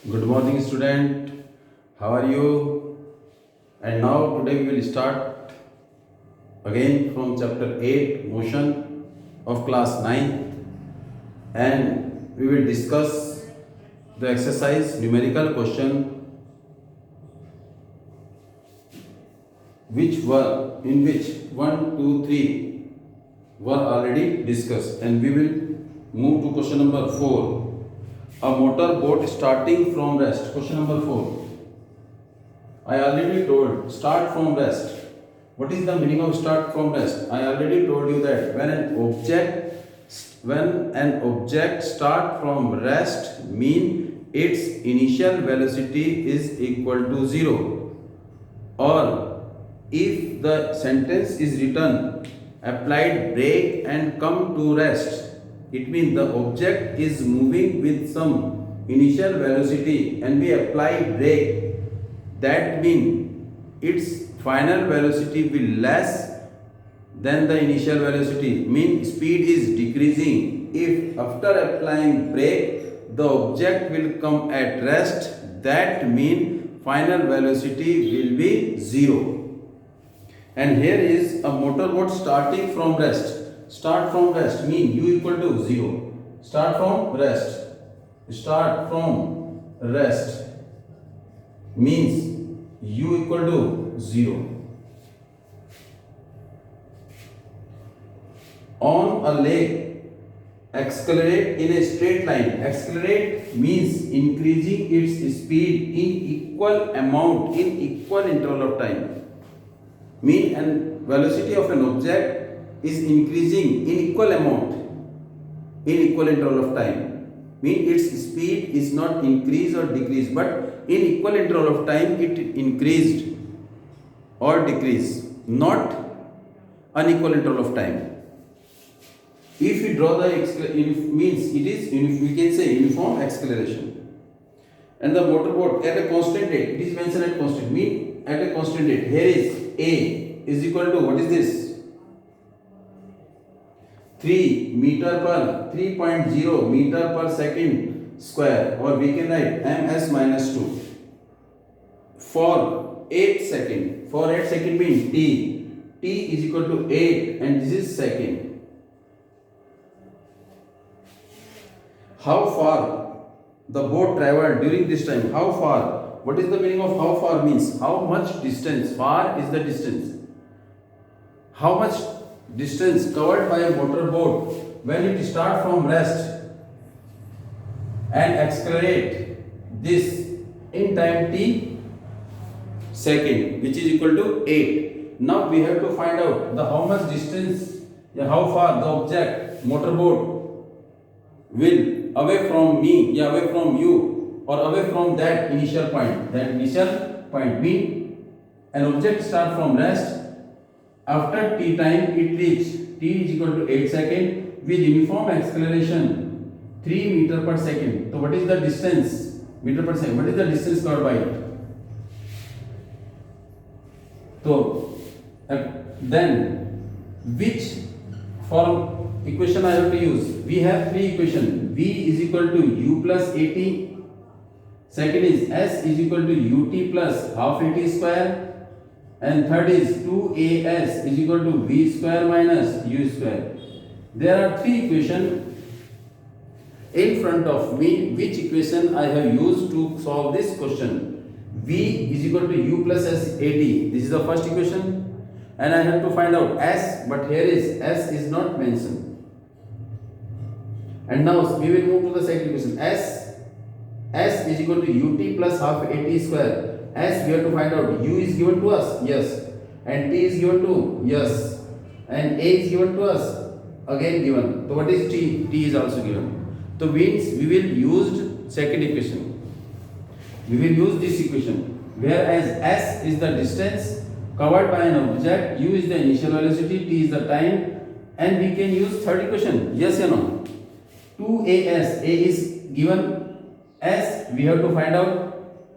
Good morning, student. How are you? And now today we will start again from chapter 8, motion of class 9, and we will discuss the exercise numerical question which 1, 2, 3 were already discussed, and we will move to question number 4. A motor boat starting from rest. Question number 4. I already told start from rest. What is the meaning of start from rest? I already told you that when an object start from rest mean its initial velocity is equal to 0, or if the sentence is written applied brake and come to rest, it means the object is moving with some initial velocity and we apply brake. That means its final velocity will less than the initial velocity. Means speed is decreasing. If after applying brake the object will come at rest, that means final velocity will be 0. And here is a motorboat starting from rest. Start from rest mean u equal to 0. Start from rest. Start from rest means u equal to 0. On a lake, accelerate in a straight line. Accelerate means increasing its speed in equal amount in equal interval of time. Mean and velocity of an object is increasing in equal amount in equal interval of time. Mean its speed is not increase or decrease, but in equal interval of time it increased or decreased, not unequal interval of time. If we draw the means it is we can say uniform acceleration. And the motorboat at a constant rate, it is mentioned at constant, mean at a constant rate. Here is A is equal to, what is this? 3 meter per 3.0 meter per second square, or we can write ms minus 2 for 8 second. For 8 second means t is equal to 8 and this is second. How far the boat traveled during this time? How far? What is the meaning of how far? Means how much distance. Far is the distance. How much distance covered by a motor boat when it start from rest and accelerate this in time t second, which is equal to 8. Now we have to find out the how much distance, how far the object motor boat will away from me, away from you, or away from that initial point. That initial point mean an object start from rest. After t time it reach t is equal to 8 second with uniform acceleration 3 meter per second. So what is the distance meter per second? What is the distance covered by it? So then which form equation I have to use? We have three equations. V is equal to u plus at. Second is s is equal to ut plus half at square. And third is 2as is equal to v square minus u square. There are three equations in front of me. Which equation I have used to solve this question? V is equal to u plus s at. This is the first equation. And I have to find out s, but here is s is not mentioned. And now we will move to the second equation. S is equal to ut plus half at square. S we have to find out. U is given to us, yes, and t is given to, yes, and a is given to us, again given. So what is t? T is also given. So means we will use second equation. We will use this equation, whereas s is the distance covered by an object, u is the initial velocity, t is the time, and we can use third equation. Yes or no? 2as, a is given, s we have to find out.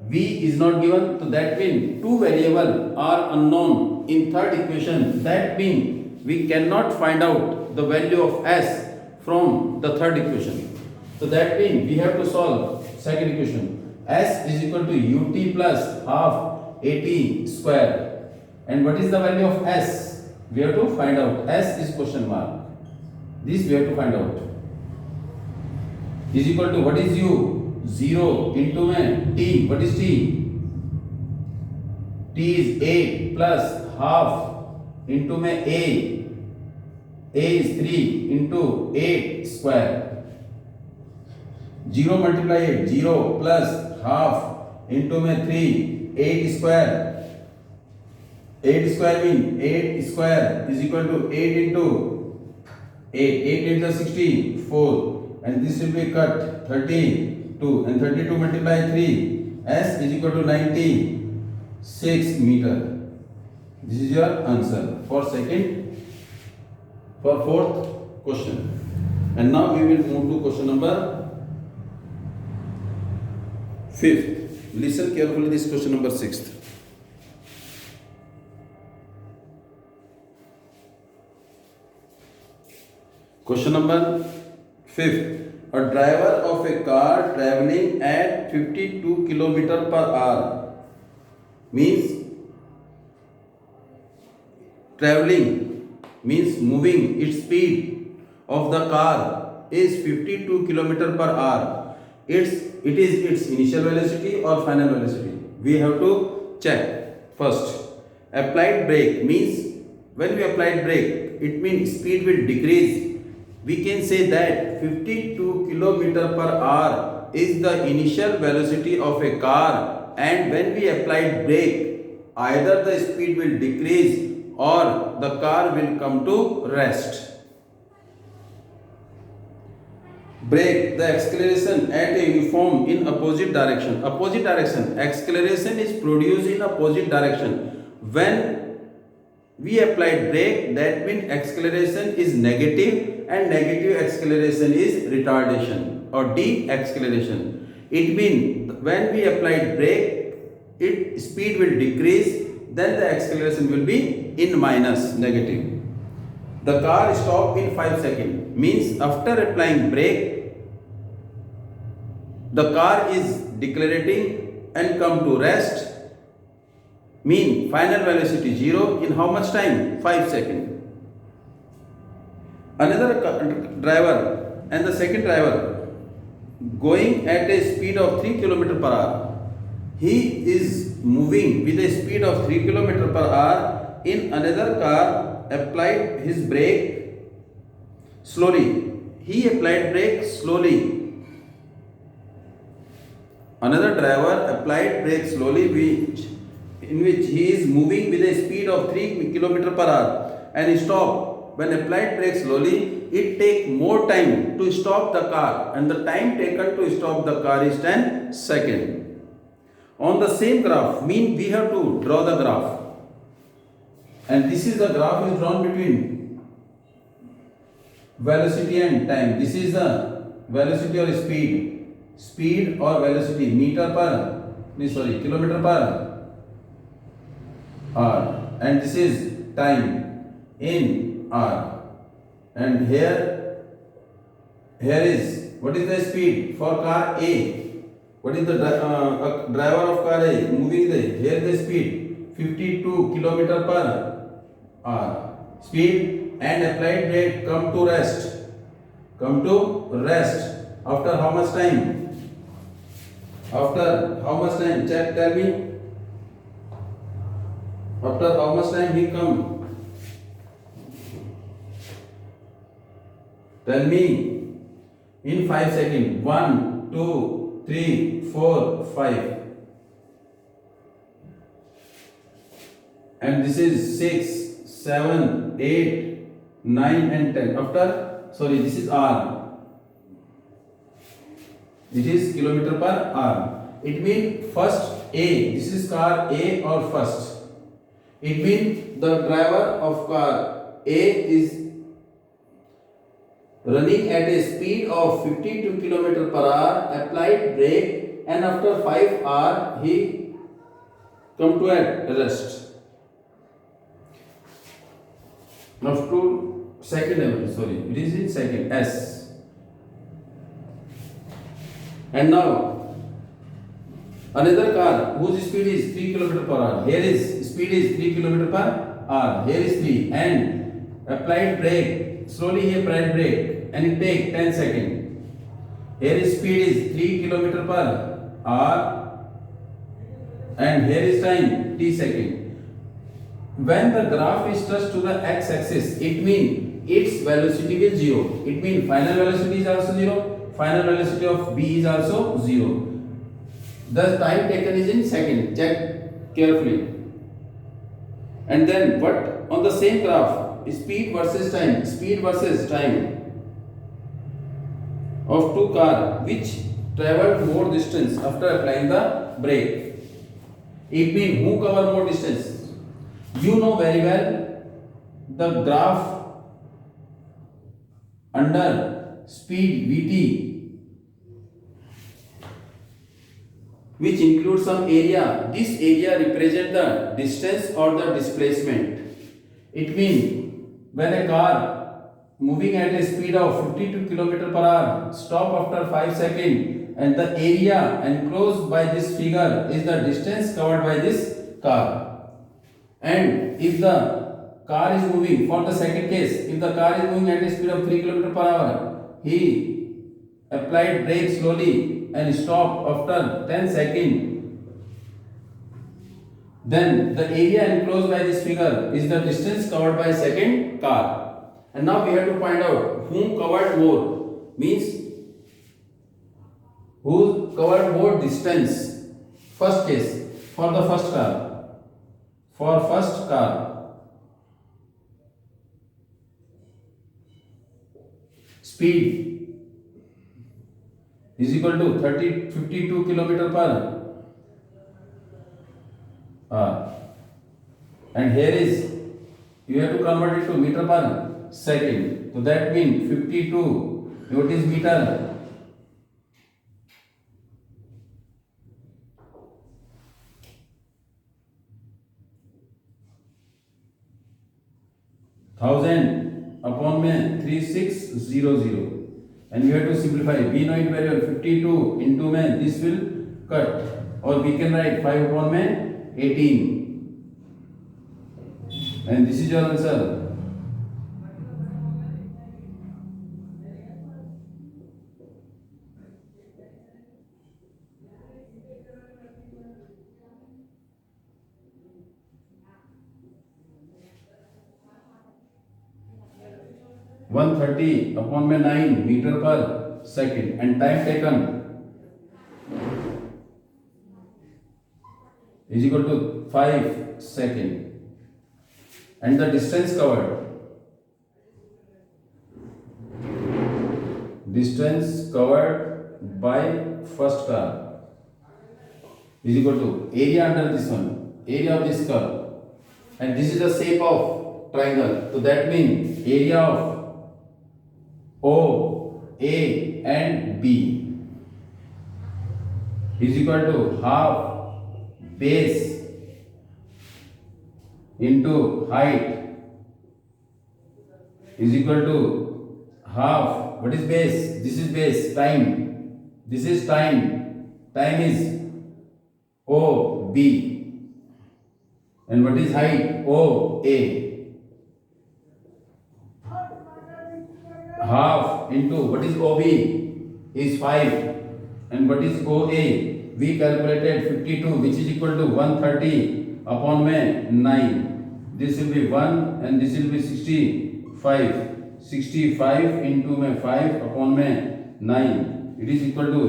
V is not given, so that means two variables are unknown in third equation. That means we cannot find out the value of s from the third equation. So that means we have to solve second equation. S is equal to ut plus half at square. And what is the value of S? We have to find out. S is question mark. This we have to find out. Is equal to what is u? 0 into t. What is t? T is 8 plus half into a. A is 3 into 8 square. 0 multiply 8. 0 plus half into 3. 8 square. 8 square mean 8 square is equal to 8 into 8. 8 into 64. And this will be cut 32. And 32 multiply 3. S is equal to 96 meter. This is your answer for fourth question. And now we will move to question number 5th. Listen carefully this question number 6th. Question number 5th. A driver of a car traveling at 52 km per hour means moving. Its speed of the car is 52 km per hour. It is its initial velocity or final velocity. We have to check first. Applied brake means when we applied brake, it means speed will decrease. We can say that 52 km per hour is the initial velocity of a car, and when we apply brake, either the speed will decrease or the car will come to rest. Brake, the acceleration at a uniform in opposite direction. Opposite direction, acceleration is produced in opposite direction. When we apply brake, that means acceleration is negative, and negative acceleration is retardation or de-acceleration. It means when we apply brake, its speed will decrease, then the acceleration will be in minus, negative. The car stopped in 5 seconds. Means after applying brake, the car is decelerating and come to rest. Mean final velocity 0 in how much time? 5 seconds. Another driver and the second driver going at a speed of 3 km per hour. He is moving with a speed of 3 km per hour in another car, applied his brake slowly. He applied brake slowly. Another driver applied brake slowly, in which he is moving with a speed of 3 km per hour and stop. When applied brake slowly, it takes more time to stop the car, and the time taken to stop the car is 10 seconds. On the same graph, we have to draw the graph, and this is the graph is drawn between velocity and time. This is the velocity or speed or velocity, kilometer per hour, and this is time in R. And here is what is the speed for car A? What is the driver of car A moving here the speed 52 km per hour speed, and applied brake come to rest after how much time? After how much time? Check, tell me. After how much time he come? Tell me. In 5 seconds. 1, 2, 3, 4, 5. And this is 6, 7, 8, 9 and 10. This is R. This is kilometer per hour. It means first A. This is car A or first. It means the driver of car A is running at a speed of 52 km per hour, applied brake, and after 5 hours he come to a rest. Now to second level, it is in second S. And now Another car whose speed is 3 km per hour. Here is speed is 3 km per hour. Here is 3 and applied brake. Slowly he applied brake and it take 10 seconds. Here is speed is 3 km per hour and here is time t second. When the graph is touched to the x-axis, it means its velocity is 0. It means final velocity is also 0. Final velocity of b is also 0. The time taken is in second. Check carefully. And then what on the same graph? Speed versus time. Speed versus time of two cars which traveled more distance after applying the brake. It means who cover more distance. You know very well the graph under speed Vt, which includes some area. This area represents the distance or the displacement. It means when a car moving at a speed of 52 km per hour stop after 5 seconds, and the area enclosed by this figure is the distance covered by this car. And if the car is moving, for the second case, if the car is moving at a speed of 3 km per hour, he applied brake slowly and stopped after 10 seconds, then the area enclosed by this figure is the distance covered by second car. And now we have to find out whom covered more, means who covered more distance. First case, for the first car. For first car, speed is equal to 52 km per hour. And here is, you have to convert it to meter per second. So that means 52, what is meter? 1000 upon में 3600, and we have to simplify. We know it very well. 52 into में this will cut, or we can write 5 upon में 18, and this is your answer. One 30 upon में 9 meter per second, and time taken is equal to 5 seconds, and the distance covered by first car is equal to area under this one, area of this curve, and this is the shape of triangle. So that means area of O, A and B is equal to half base into height is equal to half. What is base? This is base, time. This is time. Time is OB. And what is height? OA. Half into what is OB is 5, and what is OA? We calculated 52, which is equal to 130 upon में 9. This will be 1 and this will be 65. 65 into में 5 upon में 9. It is equal to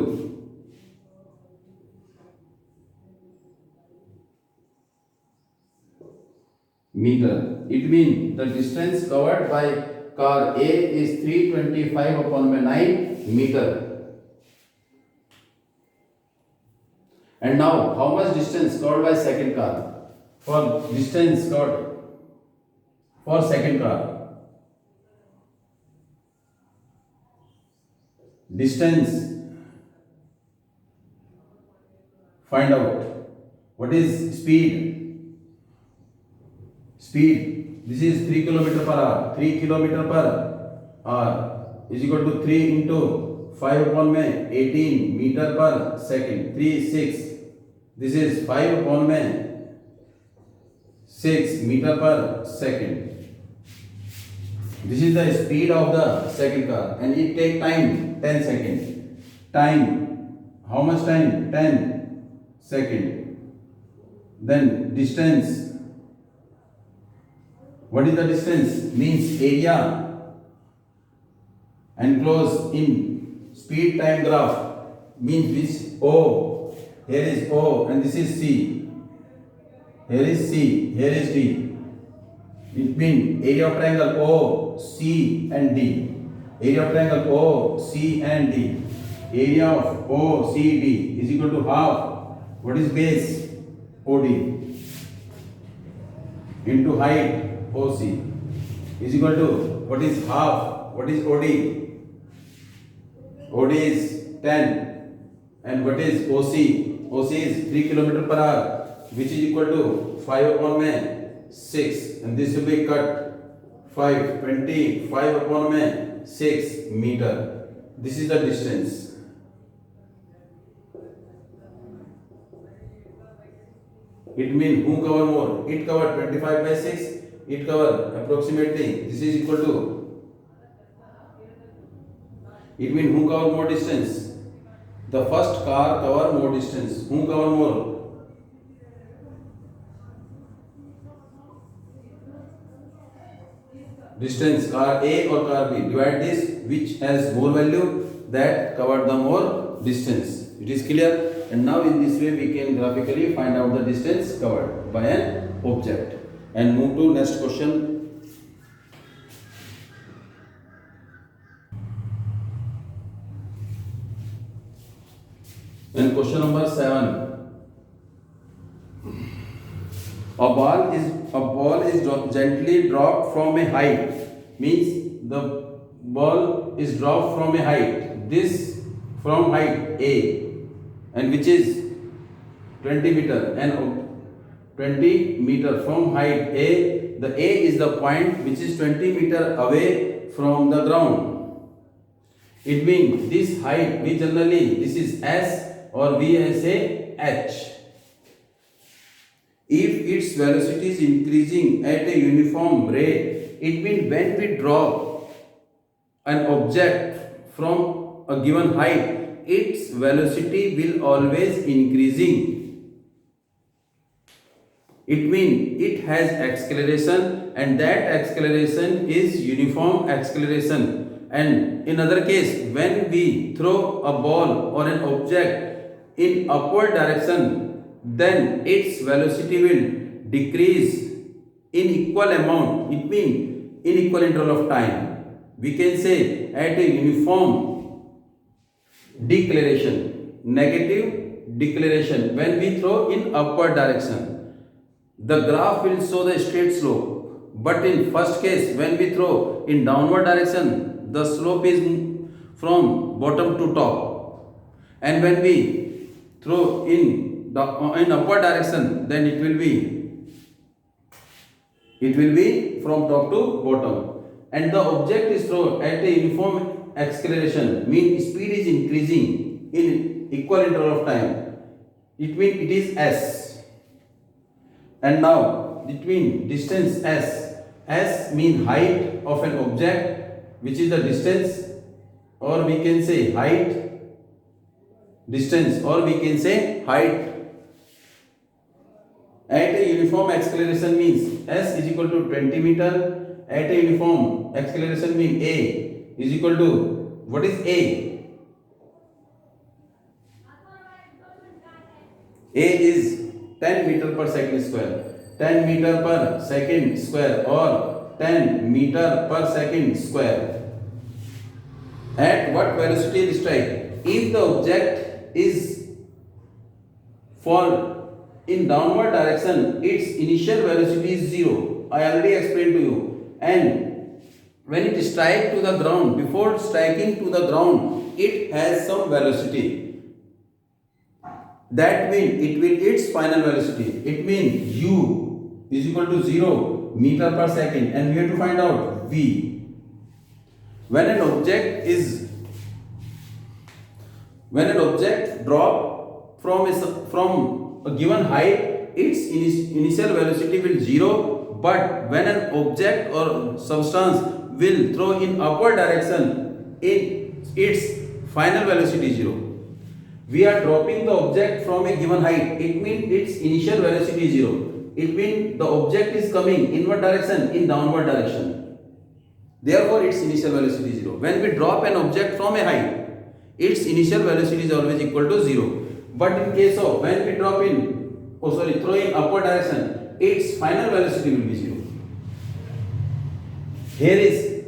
meter. It means the distance covered by car A is 325 upon 9 meter. And now, how much distance covered by second car? For distance covered for second car, distance, find out. What is speed? Speed, this is 3 km per hour. 3 km per hour is equal to 3 into 5 upon में 18 meter per second. 3 6 This is 5 upon में 6 meter per second. This is the speed of the second car and it take time 10 seconds. Time, how much time? 10 second. Then distance. What is the distance? Means area enclosed in speed time graph. Means this O. Here is O and this is C. Here is C. Here is D. It means area of triangle O, C and D. Area of triangle O, C and D. Area of O, C, D is equal to half. What is base? OD into height OC is equal to what is half? What is OD? OD is 10 and what is OC? OC is 3 km per hour which is equal to 5 upon में 6 and this will be cut 5 20 5 upon में 6 meter. This is the distance. It means who cover more? It cover 25 by 6. It cover approximately. This is equal to. It means who cover more distance? The first car cover more distance. Who cover more? Distance. Car A or car B. Divide this. Which has more value? That covered the more distance. It is clear. And now in this way we can graphically find out the distance covered by an object. And move to next question. And question number 7. A ball is gently dropped from a height. Means the ball is dropped from a height. This from height A. And which is 20 meter and 20 meter from height A. The A is the point which is 20 meter away from the ground. It means this height we generally this is S or we say H. If its velocity is increasing at a uniform rate, it means when we drop an object from a given height, its velocity will always increasing. It means it has acceleration and that acceleration is uniform acceleration. And in other case, when we throw a ball or an object in upward direction, then its velocity will decrease in equal amount. It means in equal interval of time. We can say at a uniform deceleration, negative deceleration. When we throw in upward direction, the graph will show the straight slope. But in first case, when we throw in downward direction, the slope is from bottom to top. And when we throw in upward direction, then it will be from top to bottom. And the object is thrown at a uniform acceleration, means speed is increasing in equal interval of time. It means it is S. And now between distance S means height of an object, which is the distance, or we can say height, distance, or we can say height. At a uniform acceleration means S is equal to 20 meter. At a uniform acceleration means A is equal to, what is A? A is 10 meter per second square. 10 meter per second square or 10 meter per second square. At what velocity it strike? If the object is fall in downward direction, its initial velocity is 0. I already explained to you. And when it strikes to the ground, before striking to the ground, it has some velocity. That means it will its final velocity. It means u is equal to 0 meter per second, and we have to find out v. When an object drop from a given height, its initial velocity will 0, but when an object or substance will throw in upward direction, its final velocity is 0. We are dropping the object from a given height. It means its initial velocity is 0. It means the object is coming inward direction in downward direction. Therefore, its initial velocity is 0. When we drop an object from a height, its initial velocity is always equal to 0. But in case of when we drop in, throw in upward direction, its final velocity will be 0. Here is,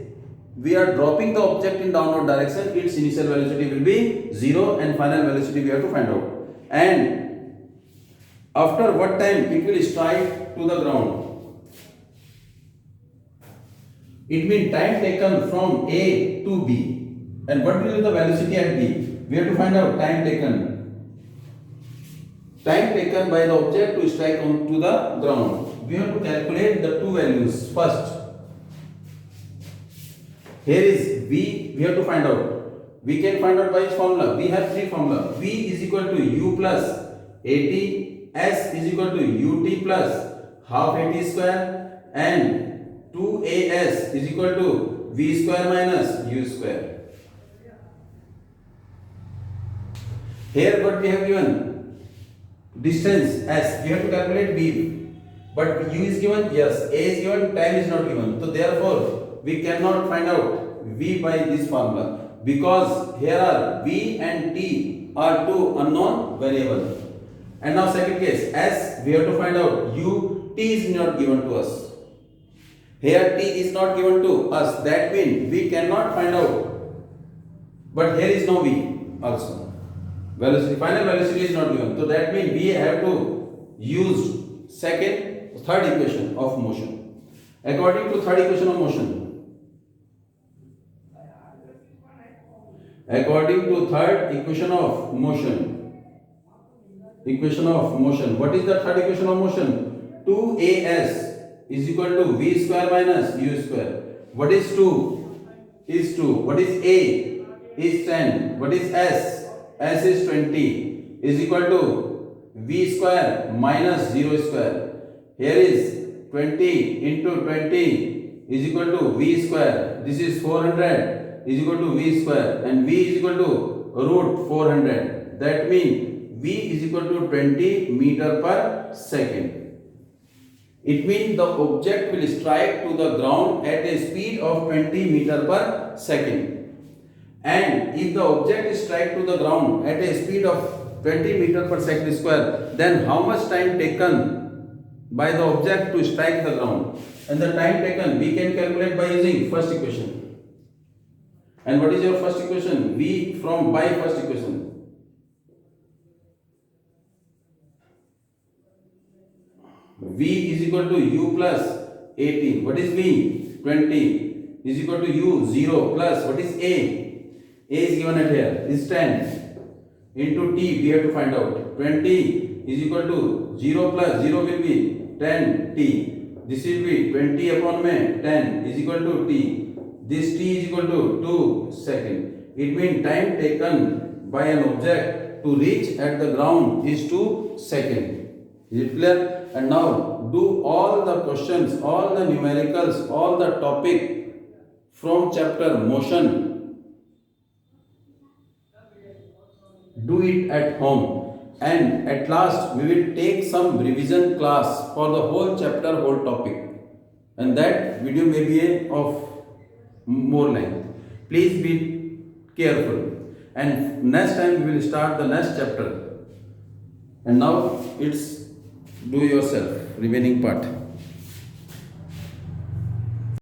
we are dropping the object in downward direction, its initial velocity will be 0 and final velocity we have to find out. And after what time it will strike to the ground? It means time taken from A to B. And what will be the velocity at B? We have to find out time taken. Time taken by the object to strike onto the ground. We have to calculate the two values first. Here is V, we have to find out. We can find out by its formula. We have three formula. V is equal to U plus AT. S is equal to ut plus half at square, and 2as is equal to v square minus u square. Here what we have given? Distance S. We have to calculate v. But u is given, yes. A is given, time is not given. So therefore we cannot find out v by this formula, because here are v and t are two unknown variables. And now second case, S, we have to find out u, t is not given to us. Here t is not given to us, that means we cannot find out. But here is no v also. Velocity, final velocity is not given. So that means we have to use third equation of motion. According to third equation of motion, equation of motion. What is the third equation of motion? 2as is equal to v square minus u square. What is 2? Is 2. What is a? Is 10. What is s? S is 20. Is equal to v square minus 0 square. Here is 20 into 20 is equal to v square. This is 400 is equal to v square, and v is equal to root 400. That means v is equal to 20 meter per second. It means the object will strike to the ground at a speed of 20 meter per second. And if the object strike to the ground at a speed of 20 meter per second square, then how much time taken by the object to strike the ground? And the time taken we can calculate by using first equation. And what is your first equation? V from by first equation. V is equal to u plus 18. What is V? 20 is equal to u 0 plus what is A? A is given at here is 10 into t. We have to find out 20 is equal to 0 plus 0 will be 10 t. This will be 20 upon 10 is equal to t. This t is equal to 2 seconds. It means time taken by an object to reach at the ground is 2 seconds. Is it clear? And now do all the questions, all the numericals, all the topic from chapter motion. Do it at home, and at last we will take some revision class for the whole chapter, whole topic, and that video may be of more length. Please be careful, and next time we will start the next chapter. And now it's do yourself remaining part.